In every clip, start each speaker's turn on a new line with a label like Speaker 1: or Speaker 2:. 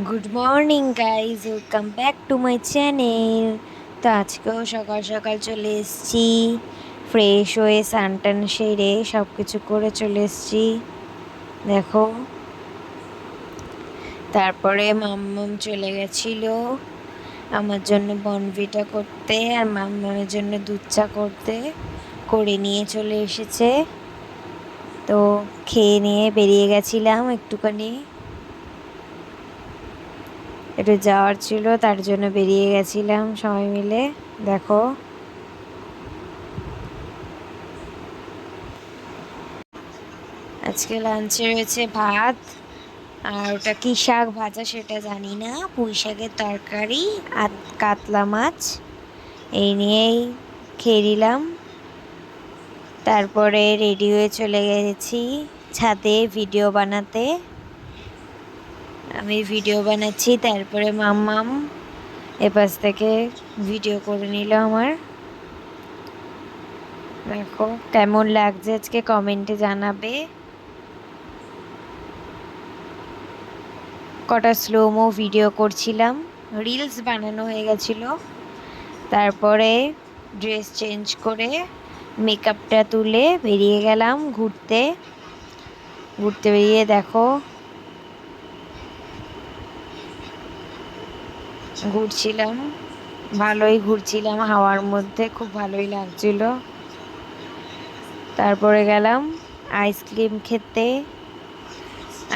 Speaker 1: Good morning guys, welcome back to my channel. তো আজকেও সকাল সকাল চলে এসেছি, ফ্রেশ হয়ে স্নান সেরে সব কিছু করে চলে এসেছি। দেখো, তারপরে মাম্মাম চলে গেছিলো আমার জন্য বনভিটা করতে, আর মাম্মামের জন্য দুধ চা করতে, করে নিয়ে চলে এসেছে। তো খেয়ে নিয়ে বেরিয়ে গেছিলাম, একটু যাওয়ার ছিল, তার জন্য বেরিয়ে গেছিলাম সবাই মিলে। দেখো, আজকে লাঞ্চে রয়েছে ভাত, আর ওটা কি শাক ভাজা সেটা জানি না, পুঁই শাকের তরকারি আর কাতলা মাছ, এই নিয়েই খেয়ে নিলাম। তারপরে রেডি হয়ে চলে গেছি ছাদে ভিডিও বানাতে। আমি ভিডিও বানাচ্ছি, তারপরে মাম্মাম এপাশ থেকে ভিডিও করে নিল আমার। দেখো কেমন লাগছে আজকে কমেন্টে জানাবে। কটা স্লোমো ভিডিও করছিলাম, রিলস বানানো হয়ে গেছিলো। তারপরে ড্রেস চেঞ্জ করে মেকআপটা তুলে বেরিয়ে গেলাম ঘুরতে। বেরিয়ে দেখো ঘুরছিলাম, ভালোই ঘুরছিলাম হাওয়ার মধ্যে, খুব ভালোই লাগছিল। তারপরে গেলাম আইসক্রিম খেতে।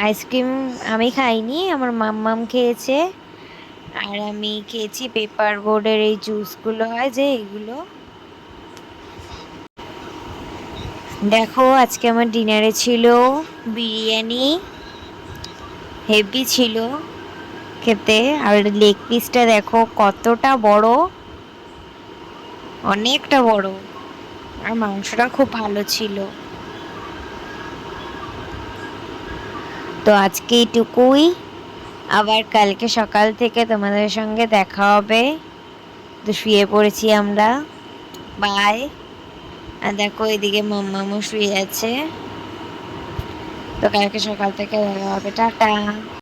Speaker 1: আইসক্রিম আমি খাইনি, আমার মাম্মাম খেয়েছে, আর আমি খেয়েছি পেপার বোর্ডের এই জুসগুলো হয় যে, এগুলো। দেখো আজকে আমার ডিনারে ছিল বিরিয়ানি, হেভি ছিল খেতে। আর লেগ পিসটা দেখো কতটা বড়, অনেকটা বড়, আর মাংসটা খুব ভালো ছিল। তো আজকে এইটুকুই, আবার কালকে সকাল থেকে তোমাদের সঙ্গে দেখা হবে। তো শুয়ে পড়েছি আমরা, বাই। আর দেখো এদিকে মাম্মামও শুয়ে আছে। তো কালকে সকাল থেকে দেখা হবে, টাটা।